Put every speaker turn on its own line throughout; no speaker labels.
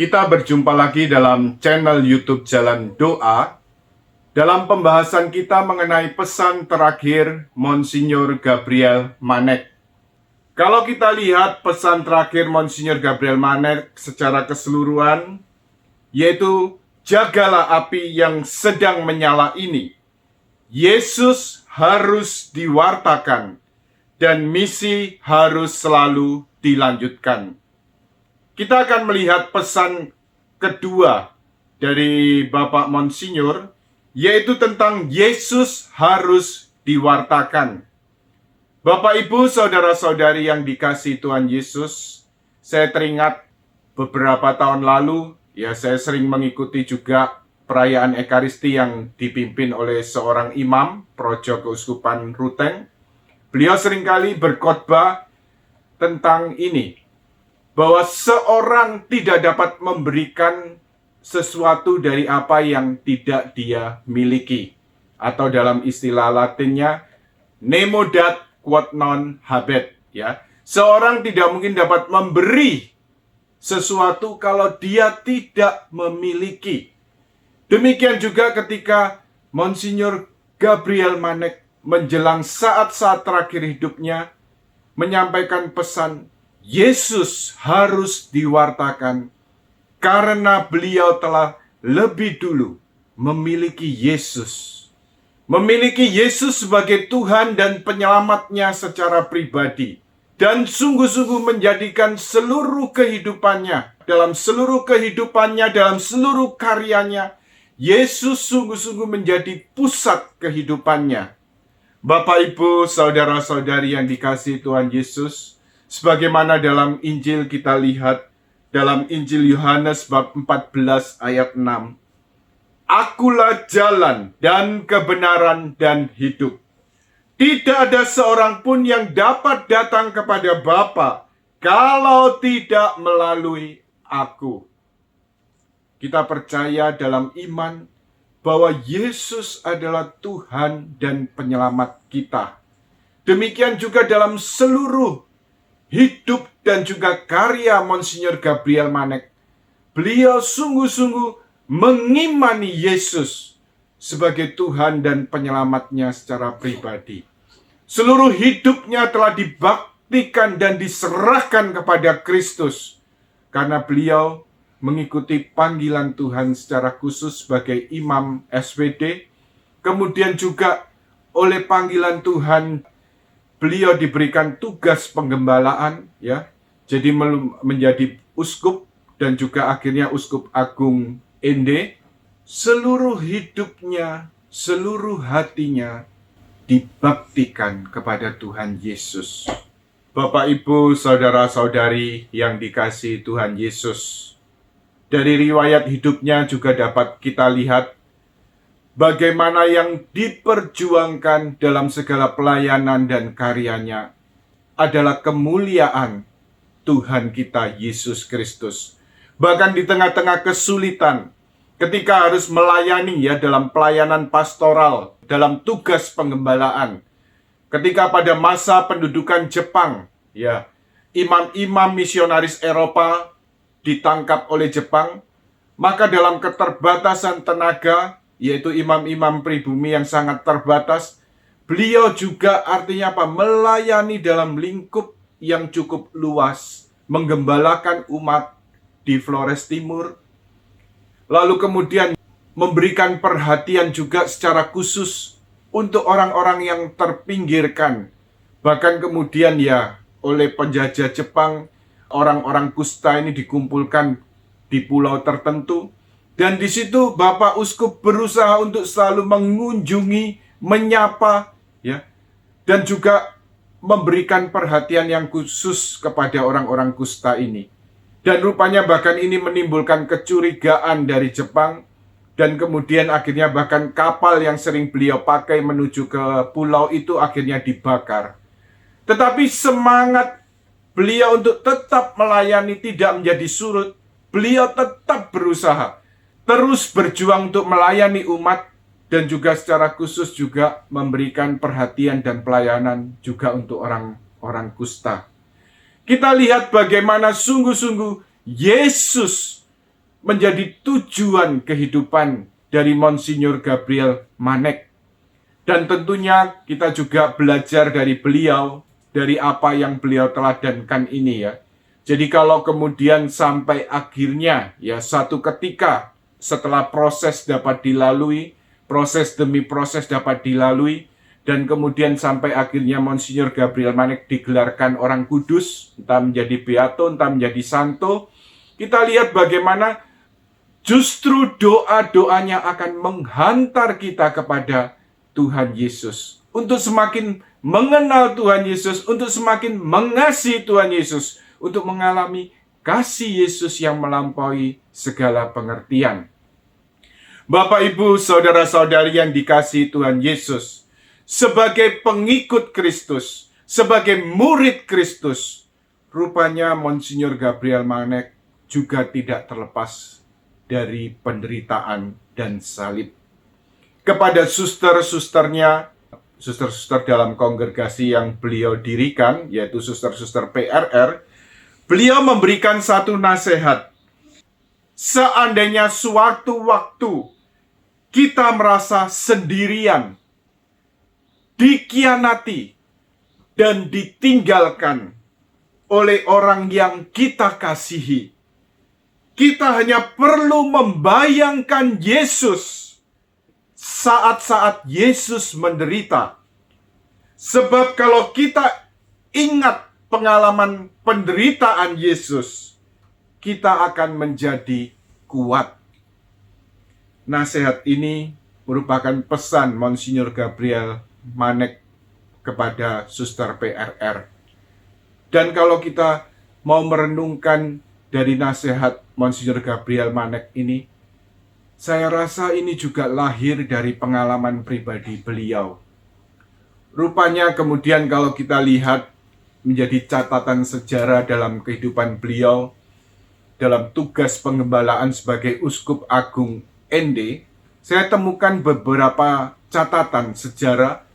Kita berjumpa lagi dalam channel YouTube Jalan Doa. Dalam pembahasan kita mengenai pesan terakhir Monsinyur Gabriel Manek. Kalau kita lihat pesan terakhir Monsinyur Gabriel Manek secara keseluruhan, yaitu jagalah api yang sedang menyala ini. Yesus harus diwartakan dan misi harus selalu dilanjutkan. Kita akan melihat pesan kedua dari Bapak Monsinyur, yaitu tentang Yesus harus diwartakan. Bapak, Ibu, saudara-saudari yang dikasihi Tuhan Yesus, saya teringat beberapa tahun lalu, saya sering mengikuti juga perayaan Ekaristi yang dipimpin oleh seorang imam, Projo Keuskupan Ruteng. Beliau seringkali berkhotbah tentang ini, bahwa seorang tidak dapat memberikan sesuatu dari apa yang tidak dia miliki. Atau dalam istilah Latinnya, nemo dat quod non habet. Seorang tidak mungkin dapat memberi sesuatu kalau dia tidak memiliki. Demikian juga ketika Monsinyur Gabriel Manek menjelang saat-saat terakhir hidupnya menyampaikan pesan, Yesus harus diwartakan karena beliau telah lebih dulu memiliki Yesus. Memiliki Yesus sebagai Tuhan dan penyelamatnya secara pribadi. Dan sungguh-sungguh menjadikan seluruh kehidupannya, dalam seluruh karyanya, Yesus sungguh-sungguh menjadi pusat kehidupannya. Bapak, Ibu, saudara-saudari yang dikasihi Tuhan Yesus, sebagaimana dalam Injil kita lihat, dalam Injil Yohanes bab 14 ayat 6. Akulah jalan dan kebenaran dan hidup. Tidak ada seorang pun yang dapat datang kepada Bapa kalau tidak melalui aku. Kita percaya dalam iman bahwa Yesus adalah Tuhan dan penyelamat kita. Demikian juga dalam seluruh hidup dan juga karya Monsinyur Gabriel Manek. Beliau sungguh-sungguh mengimani Yesus sebagai Tuhan dan penyelamatnya secara pribadi. Seluruh hidupnya telah dibaktikan dan diserahkan kepada Kristus. Karena beliau mengikuti panggilan Tuhan secara khusus sebagai imam SWD. Kemudian juga oleh panggilan Tuhan beliau diberikan tugas penggembalaan, jadi menjadi uskup dan juga akhirnya uskup agung Ende. Seluruh hidupnya, seluruh hatinya dibaktikan kepada Tuhan Yesus. Bapak, Ibu, saudara-saudari yang dikasihi Tuhan Yesus, dari riwayat hidupnya juga dapat kita lihat bagaimana yang diperjuangkan dalam segala pelayanan dan karyanya adalah kemuliaan Tuhan kita Yesus Kristus. Bahkan di tengah-tengah kesulitan, ketika harus melayani dalam pelayanan pastoral, dalam tugas penggembalaan. Ketika pada masa pendudukan Jepang, imam-imam misionaris Eropa ditangkap oleh Jepang, maka dalam keterbatasan tenaga, yaitu imam-imam pribumi yang sangat terbatas, beliau juga artinya melayani dalam lingkup yang cukup luas, menggembalakan umat di Flores Timur, lalu kemudian memberikan perhatian juga secara khusus untuk orang-orang yang terpinggirkan. Bahkan kemudian oleh penjajah Jepang, orang-orang kusta ini dikumpulkan di pulau tertentu. Dan di situ Bapak Uskup berusaha untuk selalu mengunjungi, menyapa, dan juga memberikan perhatian yang khusus kepada orang-orang kusta ini. Dan rupanya bahkan ini menimbulkan kecurigaan dari Jepang, dan kemudian akhirnya bahkan kapal yang sering beliau pakai menuju ke pulau itu akhirnya dibakar. Tetapi semangat beliau untuk tetap melayani tidak menjadi surut. Beliau tetap berusaha terus berjuang untuk melayani umat, dan juga secara khusus juga memberikan perhatian dan pelayanan juga untuk orang-orang kusta. Kita lihat bagaimana sungguh-sungguh Yesus menjadi tujuan kehidupan dari Monsinyur Gabriel Manek. Dan tentunya kita juga belajar dari beliau, dari apa yang beliau teladankan ini ya. Jadi kalau kemudian sampai akhirnya ya satu ketika setelah proses dapat dilalui, proses demi proses dapat dilalui, dan kemudian sampai akhirnya Monsinyur Gabriel Manek digelarkan orang kudus, entah menjadi beato, entah menjadi santo, kita lihat bagaimana justru doa-doanya akan menghantar kita kepada Tuhan Yesus. Untuk semakin mengenal Tuhan Yesus, untuk semakin mengasihi Tuhan Yesus, untuk mengalami kasih Yesus yang melampaui segala pengertian. Bapak, Ibu, saudara-saudari yang dikasihi Tuhan Yesus, sebagai pengikut Kristus, sebagai murid Kristus, rupanya Monsinyur Gabriel Manek juga tidak terlepas dari penderitaan dan salib. Kepada suster-susternya, suster-suster dalam kongregasi yang beliau dirikan, yaitu suster-suster PRR, beliau memberikan satu nasihat. Seandainya suatu waktu kita merasa sendirian, dikhianati, dan ditinggalkan oleh orang yang kita kasihi, kita hanya perlu membayangkan Yesus saat-saat Yesus menderita. Sebab kalau kita ingat pengalaman penderitaan Yesus, kita akan menjadi kuat. Nasihat ini merupakan pesan Monsinyur Gabriel Manek kepada suster PRR. Dan kalau kita mau merenungkan dari nasihat Monsinyur Gabriel Manek ini, saya rasa ini juga lahir dari pengalaman pribadi beliau. Rupanya kemudian kalau kita lihat menjadi catatan sejarah dalam kehidupan beliau, dalam tugas pengembalaan sebagai Uskup Agung Ende, saya temukan beberapa catatan sejarah.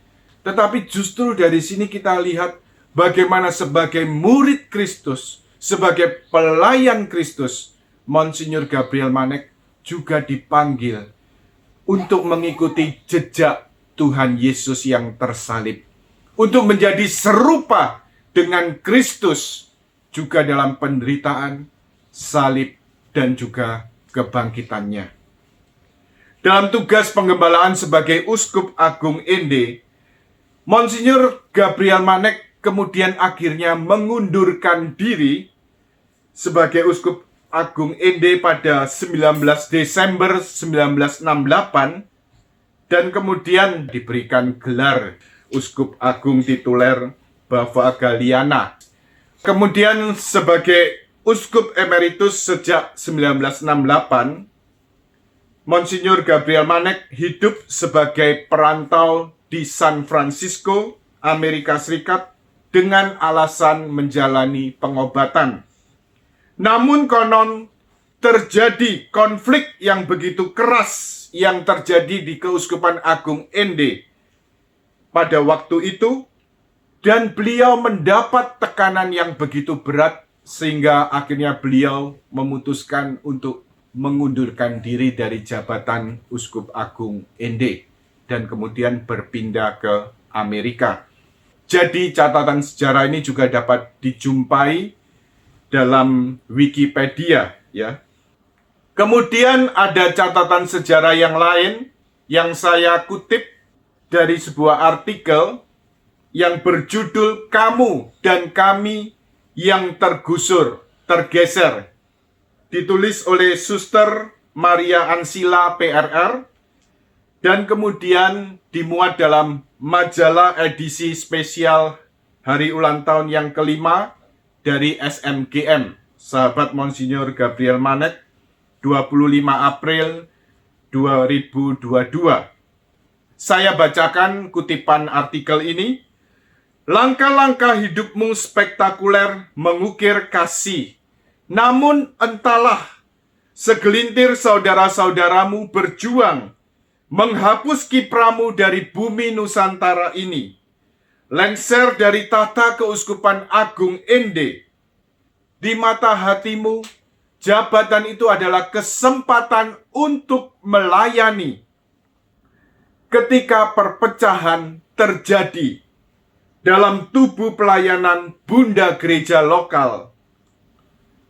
Tetapi justru dari sini kita lihat bagaimana sebagai murid Kristus, sebagai pelayan Kristus, Monsinyur Gabriel Manek juga dipanggil untuk mengikuti jejak Tuhan Yesus yang tersalib, untuk menjadi serupa dengan Kristus juga dalam penderitaan, salib, dan juga kebangkitannya. Dalam tugas penggembalaan sebagai Uskup Agung Ende, Monsinyur Gabriel Manek kemudian akhirnya mengundurkan diri sebagai Uskup Agung Ende pada 19 Desember 1968 dan kemudian diberikan gelar Uskup Agung tituler Bava Galliana. Kemudian sebagai Uskup Emeritus sejak 1968, Monsinyur Gabriel Manek hidup sebagai perantau di San Francisco, Amerika Serikat, dengan alasan menjalani pengobatan. Namun konon terjadi konflik yang begitu keras yang terjadi di Keuskupan Agung Ende pada waktu itu, dan beliau mendapat tekanan yang begitu berat sehingga akhirnya beliau memutuskan untuk mengundurkan diri dari jabatan Uskup Agung Ende dan kemudian berpindah ke Amerika. Jadi catatan sejarah ini juga dapat dijumpai dalam Wikipedia ya. Kemudian ada catatan sejarah yang lain yang saya kutip dari sebuah artikel yang berjudul "Kamu dan Kami yang tergeser", ditulis oleh Suster Maria Ansila PRR, dan kemudian dimuat dalam majalah edisi spesial hari ulang tahun yang kelima dari SMGM, Sahabat Monsinyur Gabriel Manek, 25 April 2022. Saya bacakan kutipan artikel ini. Langkah-langkah hidupmu spektakuler mengukir kasih. Namun entahlah, segelintir saudara-saudaramu berjuang menghapus kipramu dari bumi Nusantara ini. Lengser dari tahta Keuskupan Agung Ende. Di mata hatimu, Jabatan itu adalah kesempatan untuk melayani. Ketika perpecahan terjadi dalam tubuh pelayanan Bunda Gereja lokal,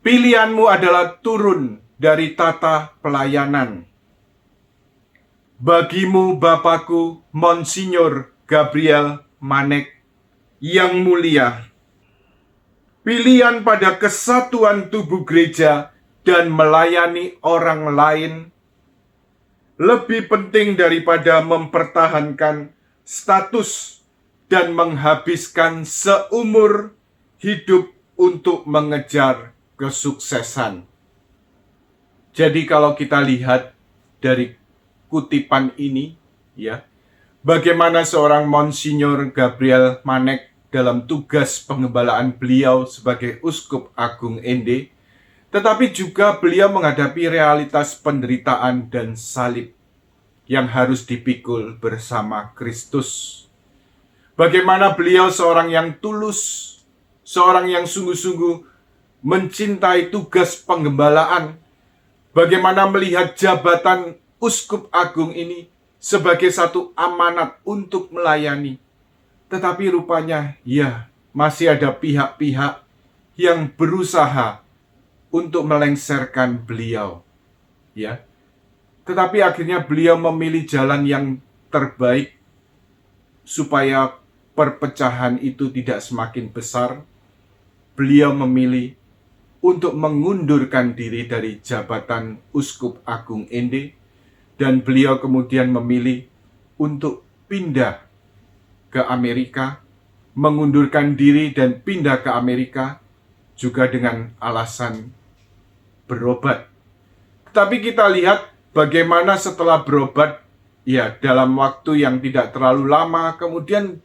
pilihanmu adalah turun dari tata pelayanan. Bagimu Bapakku Monsinyur Gabriel Manek yang mulia, pilihan pada kesatuan tubuh gereja dan melayani orang lain lebih penting daripada mempertahankan status dan menghabiskan seumur hidup untuk mengejar kesuksesan. Jadi kalau kita lihat dari kutipan ini, ya, bagaimana seorang Monsinyur Gabriel Manek dalam tugas pengembalaan beliau sebagai Uskup Agung Ende, tetapi juga beliau menghadapi realitas penderitaan dan salib yang harus dipikul bersama Kristus. Bagaimana beliau seorang yang tulus, seorang yang sungguh-sungguh mencintai tugas penggembalaan, bagaimana melihat jabatan Uskup Agung ini sebagai satu amanat untuk melayani. Tetapi rupanya, ya, masih ada pihak-pihak yang berusaha untuk melengsarkan beliau, ya. Tetapi akhirnya beliau memilih jalan yang terbaik supaya perpecahan itu tidak semakin besar. Beliau memilih untuk mengundurkan diri dari jabatan Uskup Agung Ende, dan beliau kemudian memilih untuk pindah ke Amerika, mengundurkan diri dan pindah ke Amerika juga dengan alasan berobat. Tetapi kita lihat bagaimana setelah berobat, ya, dalam waktu yang tidak terlalu lama, kemudian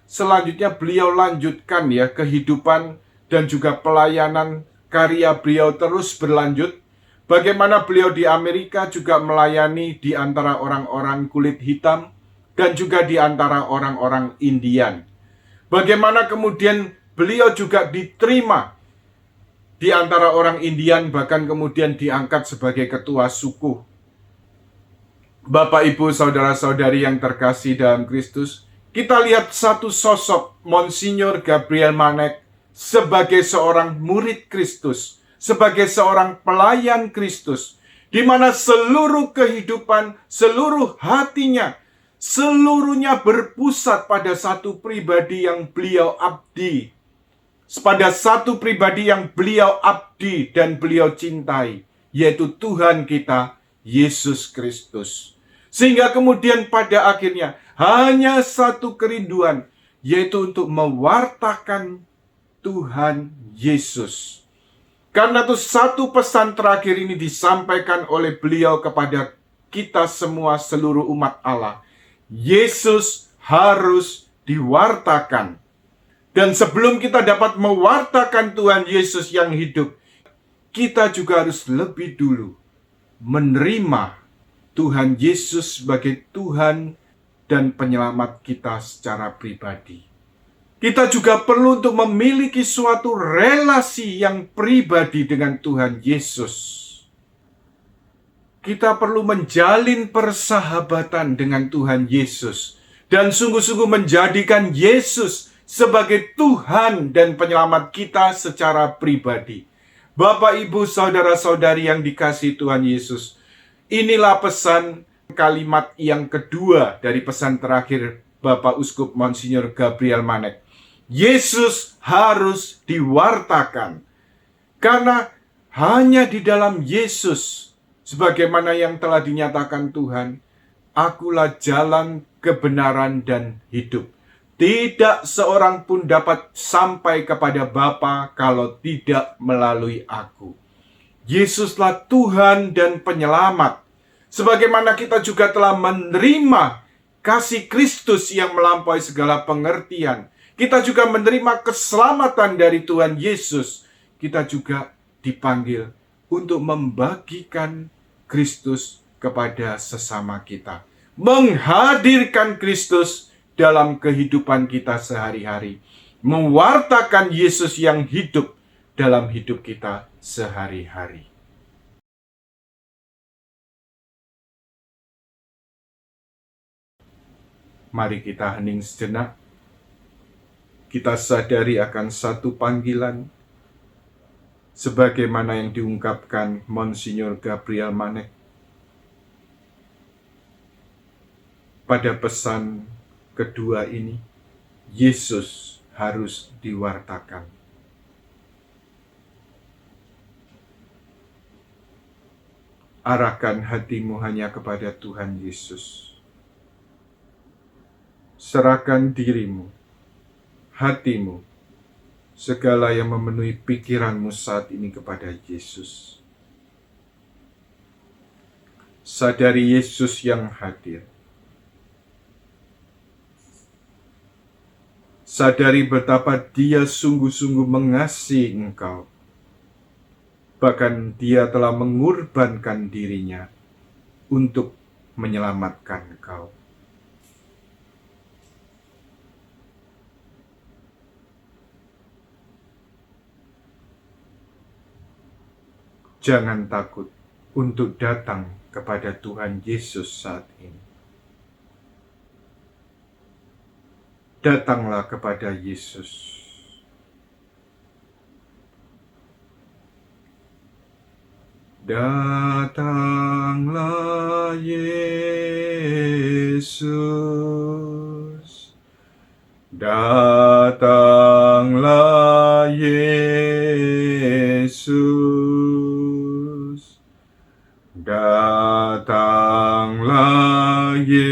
selanjutnya beliau lanjutkan, ya, kehidupan dan juga pelayanan karya beliau terus berlanjut. Bagaimana beliau di Amerika juga melayani di antara orang-orang kulit hitam dan juga di antara orang-orang Indian. Bagaimana kemudian beliau juga diterima di antara orang Indian, bahkan kemudian diangkat sebagai ketua suku. Bapak, Ibu, saudara-saudari yang terkasih dalam Kristus, kita lihat satu sosok Monsinyur Gabriel Manek sebagai seorang murid Kristus, sebagai seorang pelayan Kristus, di mana seluruh kehidupan, seluruh hatinya, seluruhnya berpusat pada satu pribadi yang beliau abdi, pada satu pribadi yang beliau abdi dan beliau cintai, yaitu Tuhan kita, Yesus Kristus. Sehingga kemudian pada akhirnya hanya satu kerinduan, yaitu untuk mewartakan Tuhan Yesus. Karena itu satu pesan terakhir ini disampaikan oleh beliau kepada kita semua, seluruh umat Allah. Yesus harus diwartakan. Dan sebelum kita dapat mewartakan Tuhan Yesus yang hidup, kita juga harus lebih dulu menerima Tuhan Yesus sebagai Tuhan dan penyelamat kita secara pribadi. Kita juga perlu untuk memiliki suatu relasi yang pribadi dengan Tuhan Yesus. Kita perlu menjalin persahabatan dengan Tuhan Yesus dan sungguh-sungguh menjadikan Yesus sebagai Tuhan dan penyelamat kita secara pribadi. Bapak, Ibu, saudara-saudari yang dikasihi Tuhan Yesus, inilah pesan kalimat yang kedua dari pesan terakhir Bapak Uskup Monsinyur Gabriel Manek. Yesus harus diwartakan. Karena hanya di dalam Yesus, sebagaimana yang telah dinyatakan Tuhan, akulah jalan, kebenaran, dan hidup. Tidak seorang pun dapat sampai kepada Bapa kalau tidak melalui aku. Yesuslah Tuhan dan penyelamat. Sebagaimana kita juga telah menerima kasih Kristus yang melampaui segala pengertian, kita juga menerima keselamatan dari Tuhan Yesus. Kita juga dipanggil untuk membagikan Kristus kepada sesama kita. Menghadirkan Kristus dalam kehidupan kita sehari-hari. Mewartakan Yesus yang hidup dalam hidup kita sehari-hari. Mari kita hening sejenak. Kita sadari akan satu panggilan sebagaimana yang diungkapkan Monsinyur Gabriel Manek pada pesan kedua ini. Yesus harus diwartakan. Arahkan hatimu hanya kepada Tuhan Yesus. Serahkan dirimu, hatimu, segala yang memenuhi pikiranmu saat ini kepada Yesus. Sadari Yesus yang hadir. Sadari betapa Dia sungguh-sungguh mengasihi engkau. Bahkan Dia telah mengorbankan dirinya untuk menyelamatkan engkau. Jangan takut untuk datang kepada Tuhan Yesus saat ini. Datanglah kepada Yesus. Datanglah Yesus. Datanglah Yesus. Datanglah Yesus.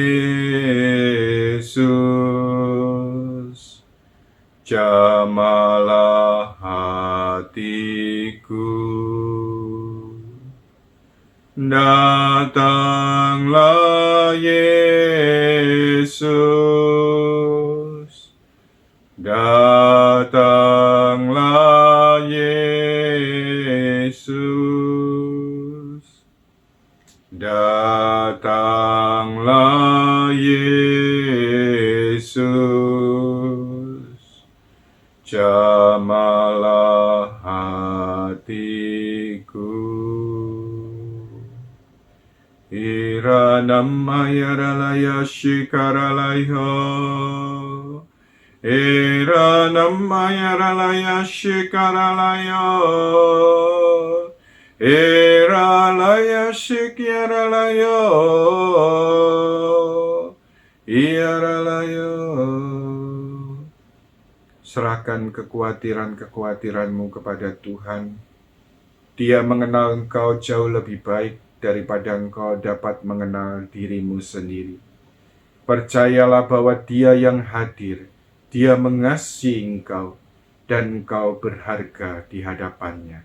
Jamalah hatiku. Datanglah Yesus. Datanglah Yesus. Datanglah Yesus. Jamalah hatiku. Iranamaya shikaralaya. Iranamaya shikaralaya. Iralaya shikyaralaya. Iaralaya. Serahkan kekhawatiran-kekhawatiranmu kepada Tuhan. Dia mengenal engkau jauh lebih baik daripada engkau dapat mengenal dirimu sendiri. Percayalah bahwa Dia yang hadir, Dia mengasihi engkau, dan engkau berharga di hadapannya.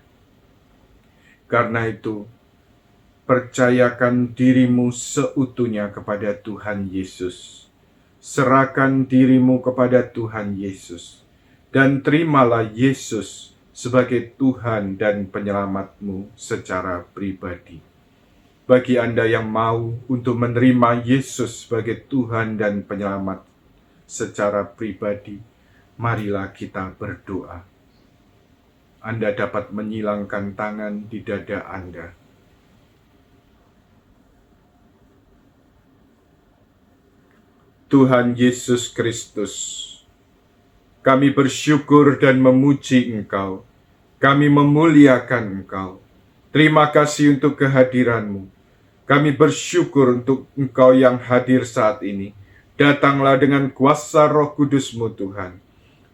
Karena itu, percayakan dirimu seutuhnya kepada Tuhan Yesus. Serahkan dirimu kepada Tuhan Yesus, dan terimalah Yesus sebagai Tuhan dan penyelamatmu secara pribadi. Bagi Anda yang mau untuk menerima Yesus sebagai Tuhan dan penyelamat secara pribadi, marilah kita berdoa. Anda dapat menyilangkan tangan di dada Anda. Tuhan Yesus Kristus, kami bersyukur dan memuji Engkau. Kami memuliakan Engkau. Terima kasih untuk kehadiran-Mu. Kami bersyukur untuk Engkau yang hadir saat ini. Datanglah dengan kuasa Roh Kudus-Mu Tuhan,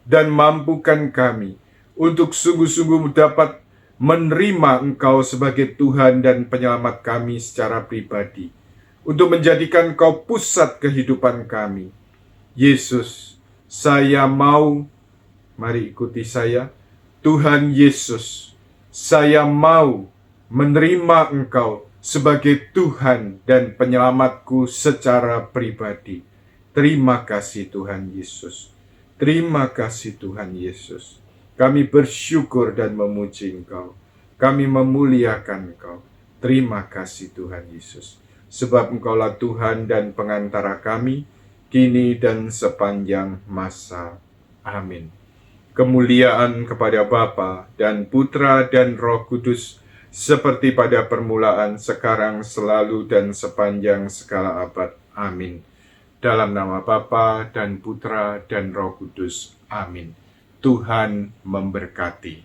dan mampukan kami untuk sungguh-sungguh dapat menerima Engkau sebagai Tuhan dan penyelamat kami secara pribadi, untuk menjadikan Engkau pusat kehidupan kami. Yesus, saya mau, mari ikuti saya. Tuhan Yesus, saya mau menerima Engkau sebagai Tuhan dan penyelamatku secara pribadi. Terima kasih Tuhan Yesus. Terima kasih Tuhan Yesus. Kami bersyukur dan memuji Engkau. Kami memuliakan Engkau. Terima kasih Tuhan Yesus. Sebab Engkaulah Tuhan dan pengantara kami, kini dan sepanjang masa. Amin. kemuliaan kepada Bapa dan Putra dan Roh Kudus, seperti pada permulaan, sekarang, selalu, dan sepanjang segala abad. Amin. Dalam nama Bapa dan Putra dan Roh Kudus. Amin. Tuhan memberkati.